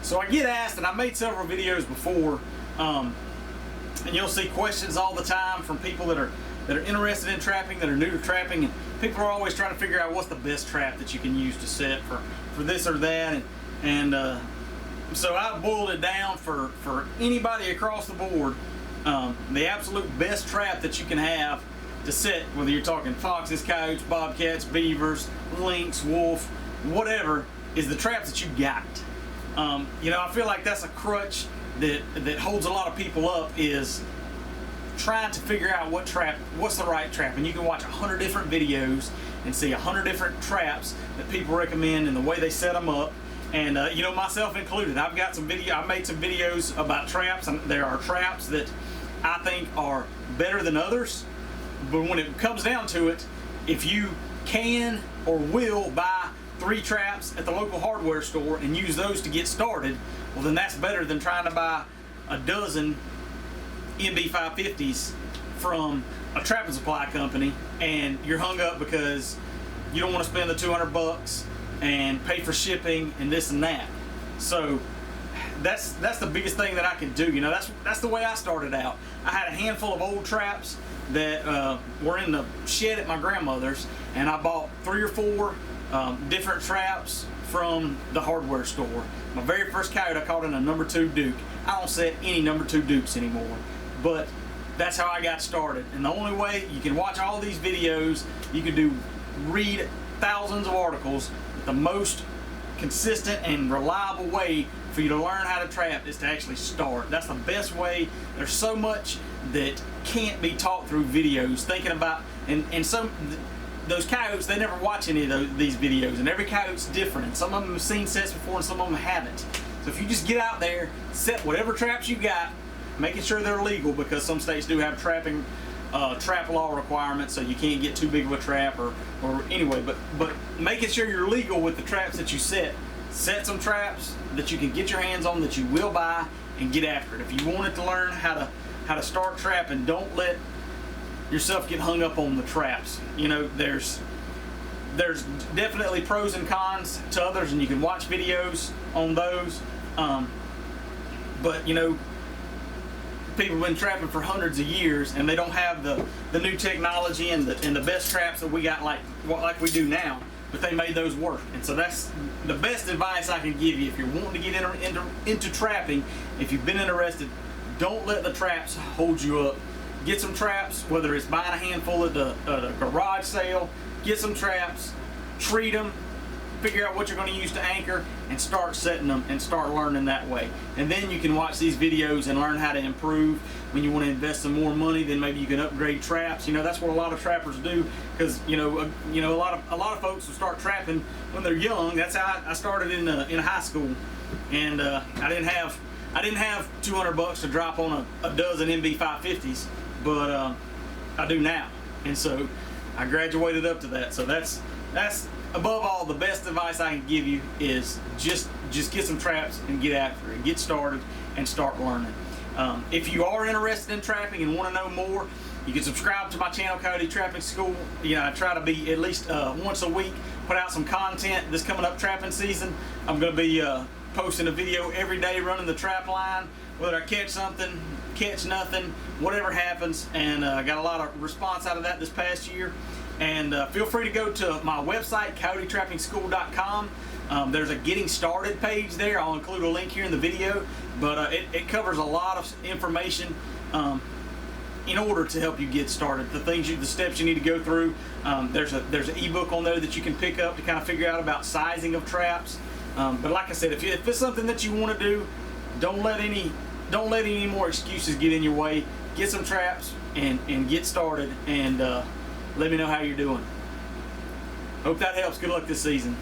So I get asked, and I made several videos before, and you'll see questions all the time from people that are interested in trapping, that are new to trapping, and people are always trying to figure out what's the best trap that you can use to set for this or that, and so I boiled it down for anybody across the board. The absolute best trap that you can have to set, whether you're talking foxes, coyotes, bobcats, beavers, lynx, wolf, whatever, is the trap that you got. You know, I feel like that's a crutch that holds a lot of people up, is trying to figure out what's the right trap. And you can watch 100 different videos and see 100 different traps that people recommend and the way they set them up. And you know, myself included, I've made some videos about traps, and there are traps that I think are better than others. But when it comes down to it, if you can or will buy 3 traps at the local hardware store and use those to get started, well, then that's better than trying to buy a dozen MB550s from a trapping supply company, and you're hung up because you don't want to spend the $200 and pay for shipping and this and that. So that's the biggest thing that I can do. You know, that's the way I started out. I had a handful of old traps that were in the shed at my grandmother's, and I bought 3 or 4 different traps from the hardware store. My very first coyote I caught in a number 2 Duke. I don't set any number 2 Dukes anymore, but that's how I got started. And the only way you can watch all these videos, you can read thousands of articles, but the most consistent and reliable way for you to learn how to trap is to actually start. That's the best way. There's so much that can't be taught through videos. Thinking about, and some those coyotes, they never watch any of these videos, and every coyote's different, and some of them have seen sets before and some of them haven't. So if you just get out there, set whatever traps you got, making sure they're legal, because some states do have trap law requirements, so you can't get too big of a trap, or anyway, but making sure you're legal with the traps that you set. Set some traps that you can get your hands on, that you will buy, and get after it. If you wanted to learn how to start trapping, don't let yourself get hung up on the traps. You know, there's definitely pros and cons to others, and you can watch videos on those, but you know, people have been trapping for hundreds of years, and they don't have the new technology and the best traps that we got like we do now, but they made those work. And so that's the best advice I can give you if you're wanting to get into trapping. If you've been interested, don't let the traps hold you up. Get some traps, whether it's buying a handful at a garage sale. Get some traps, treat them, figure out what you're going to use to anchor, and start setting them and start learning that way. And then you can watch these videos and learn how to improve. When you want to invest some more money, then maybe you can upgrade traps. You know, that's what a lot of trappers do, because you know a lot of folks will start trapping when they're young. That's how I started in high school, and I didn't have $200 to drop on a dozen MB550s, but I do now, and so I graduated up to that. So that's above all, the best advice I can give you is just get some traps and get after it, get started and start learning. If you are interested in trapping and want to know more, you can subscribe to my channel, Coyote Trapping School. You know, I try to be at least once a week, put out some content. This coming up trapping season, I'm going to be posting a video every day running the trap line, whether I catch something, catch nothing, whatever happens. And I got a lot of response out of that this past year. And feel free to go to my website, coyotetrappingschool.com. There's a getting started page there. I'll include a link here in the video, but it covers a lot of information in order to help you get started. The steps you need to go through. There's an ebook on there that you can pick up to kind of figure out about sizing of traps. But like I said, if it's something that you want to do, don't let any more excuses get in your way. Get some traps and get started, and let me know how you're doing. Hope that helps. Good luck this season.